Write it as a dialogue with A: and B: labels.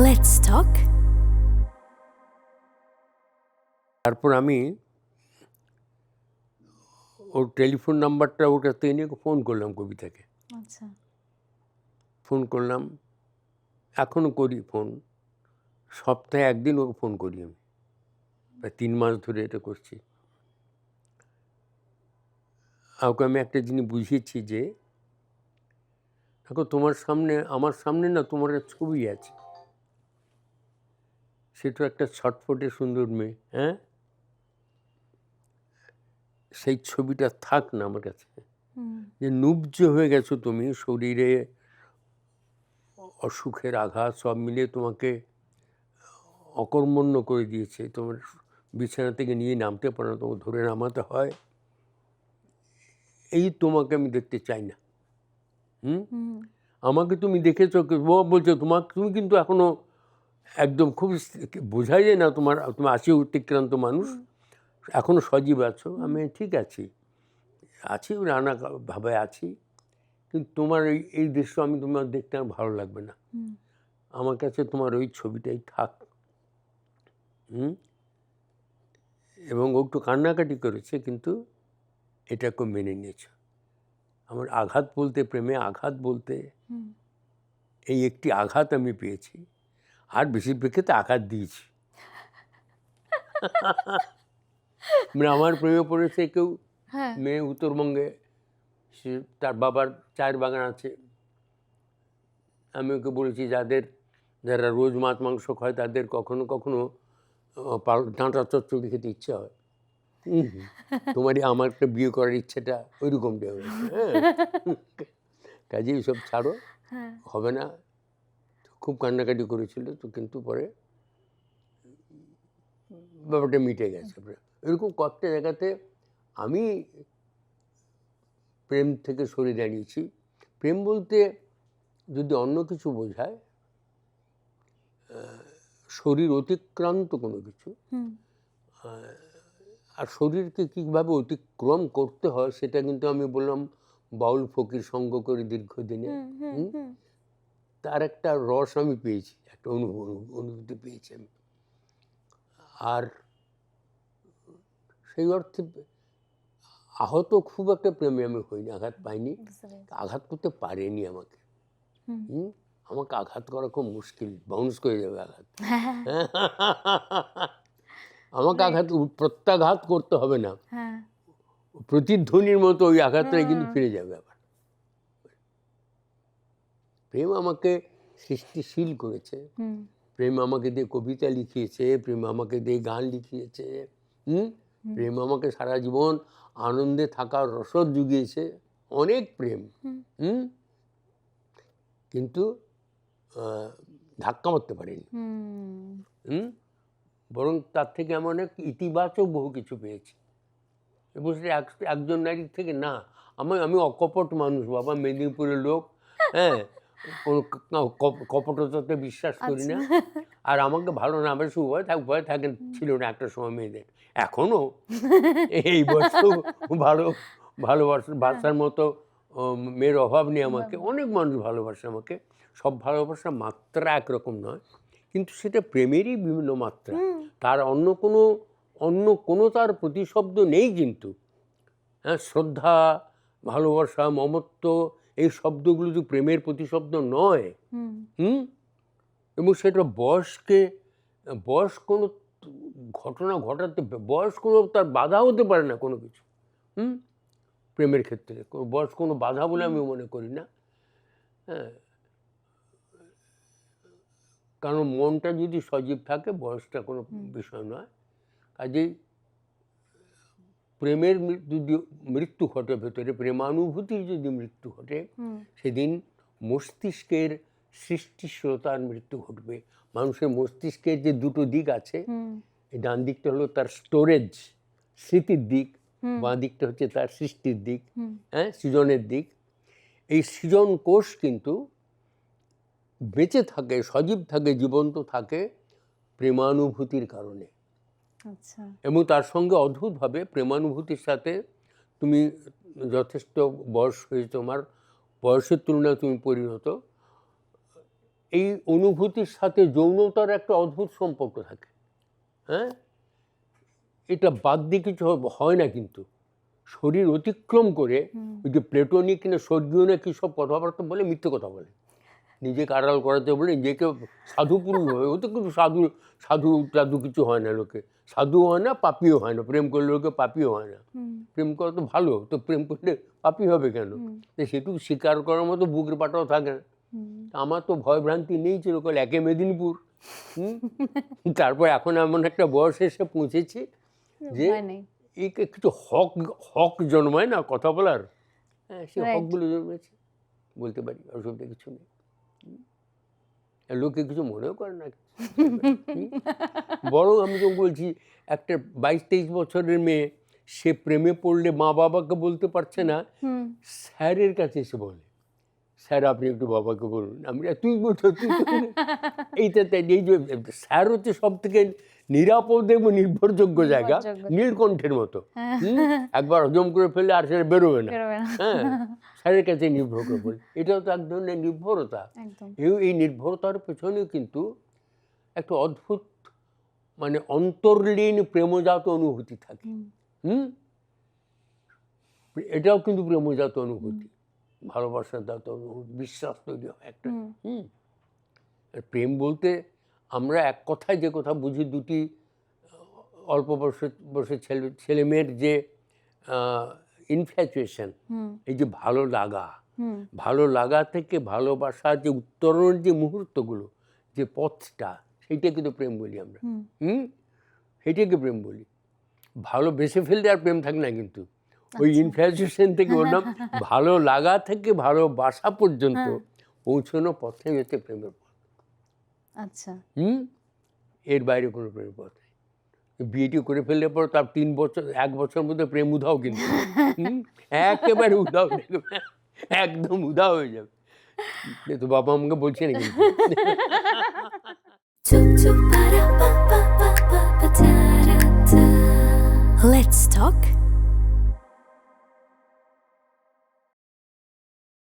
A: Let's talk.
B: তারপর আমি ওর telephone নাম্বারটা ওর কাছ থেকে নিয়ে ফোন করলাম কবিতাকে।
A: আচ্ছা।
B: ফোন করলাম, এখনও করি ফোন, সপ্তাহে একদিন ওকে ফোন করি আমি, প্রায় 3 মাস ধরে এটা করছি। ওকে আমি একটা জিনিস বুঝিয়েছি যে দেখো তোমার সামনে, আমার সামনে না তোমার একটা ছবি আছে, সেটা একটা ছটফটে সুন্দর মেয়ে, হ্যাঁ, সেই ছবিটা থাক না আমার কাছে। যে নুব্জ হয়ে গেছো তুমি, শরীরে অসুখের আঘাত সব মিলিয়ে তোমাকে অকর্মণ্য করে দিয়েছে, তোমার বিছানা থেকে নিয়ে নামতে পারো না, তোমাকে ধরে নামাতে হয়, এই তোমাকে আমি দেখতে চাই না। আমাকে তুমি দেখেছো, বলছো তোমাকে, তুমি কিন্তু এখনো একদম খুব বোঝাই যায় না তোমার, তুমি আছি অতিক্রান্ত মানুষ, এখনো সজীব আছো। আমি ঠিক আছি, নানাভাবে আছি, কিন্তু তোমার এই দৃশ্য আমি তোমার দেখতে আমার ভালো লাগবে না, আমার কাছে তোমার ওই ছবিটাই থাক। এবং ও একটু কান্নাকাটি করেছে, কিন্তু এটাকে মেনে নিয়েছে। আমার আঘাত বলতে, প্রেমে আঘাত বলতে এই একটি আঘাত আমি পেয়েছি, আর বেশি প্রেক্ষিতে আঘাত দিয়েছি। মানে আমার প্রেমে পড়েছে কেউ, মেয়ে উত্তরবঙ্গে, সে তার বাবার চায়ের বাগান আছে। আমি ওকে বলেছি যারা রোজ মাছ মাংস খায় তাদের কখনো কখনো ডাঁটা চচ্চড়ি খেতে ইচ্ছে হয়। তোমারই আমার একটা বিয়ে করার ইচ্ছেটা ওইরকম হয়েছে। হ্যাঁ, কাজে এইসব ছাড়ো, হবে না। খুব কান্নাকাটি করেছিল তো, কিন্তু পরে ব্যাপারটা মিটে গেছে। এরকম কয়েকটা জায়গাতে আমি প্রেম থেকে সরে দাঁড়িয়েছি। প্রেম বলতে যদি অন্য কিছু বোঝায়, শরীর অতিক্রান্ত কোনো কিছু, আর শরীরকে কীভাবে অতিক্রম করতে হয় সেটা কিন্তু আমি বললাম বাউল ফকির সঙ্গ করে দীর্ঘদিনে, তার একটা রস আমি পেয়েছি, একটা অনুভূতি পেয়েছি আমি। আর সেই অর্থে আহত খুব একটা প্রেমে আমি হইনি, আঘাত পাইনি, আঘাত করতে পারেনি আমাকে। আমাকে আঘাত করা খুব মুশকিল, বাউন্স করে যাবে আঘাত। আমাকে প্রত্যাঘাত করতে হবে না, প্রতিধ্বনির মতো ওই আঘাতটাই কিন্তু ফিরে যাবে আবার। প্রেম আমাকে সৃষ্টিশীল করেছে, প্রেম আমাকে দিয়ে কবিতা লিখিয়েছে, প্রেম আমাকে দিয়ে গান লিখিয়েছে, প্রেম আমাকে সারা জীবন আনন্দে থাকার রসদ জুগিয়েছে, অনেক প্রেম। কিন্তু ধাক্কা মারতে পারিনি। বরং তার থেকে আমি অনেক ইতিবাচক বহু কিছু পেয়েছি। এবং সেটা একজন নারীর থেকে না, আমি অকপট মানুষ বাবা, মেদিনীপুরের লোক, হ্যাঁ, কোনো কপটতাতে বিশ্বাস করি না। আর আমাকে ভালো না বেশি ভয় থাকে ছিল না একটা সময় মেয়েদের, এখনও এই বছর ভালোবাসার মতো মেয়ের অভাব নেই আমাকে, অনেক মানুষ ভালোবাসে আমাকে, সব ভালোবাসার মাত্রা একরকম নয়, কিন্তু সেটা প্রেমেরই বিভিন্ন মাত্রা, তার অন্য কোনো তার প্রতিশব্দ নেই। কিন্তু হ্যাঁ, শ্রদ্ধা, ভালোবাসা, মমত্ব, এই শব্দগুলো তো প্রেমের প্রতিশব্দ নয়। এবং সেটা বয়স কোনো ঘটনা ঘটাতে, বয়স কোনো তার বাধা হতে পারে না কোনো কিছু। প্রেমের ক্ষেত্রে বয়স কোনো বাধা বলে আমি মনে করি না। হ্যাঁ, কারণ মনটা যদি সজীব থাকে বয়সটা কোনো বিষয় নয়। কাজেই প্রেমের যদি মৃত্যু ঘটে, ভেতরে প্রেমানুভূতির যদি মৃত্যু ঘটে, সেদিন মস্তিষ্কের সৃষ্টিশীলতার মৃত্যু ঘটবে। মানুষের মস্তিষ্কের যে দুটো দিক আছে, এই ডান দিকটা হলো তার স্টোরেজ, স্মৃতির দিক, বাঁ দিকটা হচ্ছে তার সৃষ্টির দিক, হ্যাঁ, সৃজনের দিক। এই সৃজন কোষ কিন্তু বেঁচে থাকে, সজীব থাকে, জীবন্ত থাকে প্রেমানুভূতির কারণে। এবং তার সঙ্গে অদ্ভুতভাবে প্রেমানুভূতির সাথে তুমি যথেষ্ট বয়স হয়েছে তোমার, বয়সের তুলনায় তুমি পরিণত, এই অনুভূতির সাথে যৌনতার একটা অদ্ভুত সম্পর্ক থাকে। হ্যাঁ, এটা বাদ দিয়ে কিছু হয় না, কিন্তু শরীর অতিক্রম করে ওই যে প্লেটোনিক না স্বর্গীয় না কী সব কথাবার্তা বলে, মিথ্যে কথা বলে, নিজেকে আড়াল করাতে বলে, নিজেকে সাধু পুরুষ হয়। ও তো কিন্তু সাধু সাধু টাধু কিছু হয় না, লোকে সাধু হয় না, পাপিও হয় না। প্রেম করলে লোকে পাপিও হয় না। প্রেম করা তো ভালো, তো প্রেম করলে পাপি হবে কেন? সেটুকু স্বীকার করার মতো বুকের পাটাও থাকে না। আমার তো ভয় ভ্রান্তি নেই, চিরকাল একে মেদিনীপুর। তারপর এখন এমন একটা বয়সে এসে পৌঁছেছি যে এই কিছু হক হক জন্মায় না কথা বলার, হ্যাঁ, সেই হকগুলো জন্মেছে, বলতে পারি, অসুবিধা কিছু নেই। লোকে কিছু মনেও করে না। বরং আমি তো বলছি, একটা 22-23 বছরের মেয়ে, সে প্রেমে পড়লে মা বাবাকে বলতে পারছে না, স্যারের কাছে এসে বলে, স্যার আপনি একটু বাবাকে বলুন। আমি তুই বলছো, তুই এইটাতে এই যে স্যার হচ্ছে সব থেকে নিরাপদ এবং নির্ভরযোগ্য জায়গা, নীলকণ্ঠের মতো। একবার হজম করে ফেললে আর সেটা বেরোবে না। হ্যাঁ, স্যারের কাছে নির্ভর করে বলে, এটাও তো এক ধরনের নির্ভরতা। এই নির্ভরতার পেছনেও কিন্তু একটা অদ্ভুত মানে অন্তর্লীন প্রেমজাত অনুভূতি থাকে। এটাও কিন্তু প্রেমজাত অনুভূতি, ভালোবাসার জাত অনুভূতি, বিশ্বাস তৈরি হয় একটা। প্রেম বলতে আমরা এক কথায় যে কথা বুঝি, দুটি অল্প বয়সের ছেলে মেয়ের যে ইনফ্যাচুয়েশন, এই যে ভালো লাগা থেকে ভালোবাসা যে উত্তরণের যে মুহূর্তগুলো, যে পথটা, সেইটা কিন্তু প্রেম বলি আমরা। সেইটাকে প্রেম বলি। ভালোবেসে ফেললে আর প্রেম থাকে না, কিন্তু ওই ইনফ্যাচুয়েশন থেকে বললাম, ভালো লাগা থেকে ভালোবাসা পর্যন্ত পৌঁছানো পথে হচ্ছে প্রেমের পথ।
C: আচ্ছা,
B: এর বাইরে কোনো প্রেমের পথ নেই। বিয়েটি করে ফেললে পর তার 3 বছর 1 বছর মধ্যে প্রেম উধাও, কিন্তু একেবারে উধাও, একদম উধাও হয়ে যাবে। তো বাবা আমাকে বলছে না কিন্তু।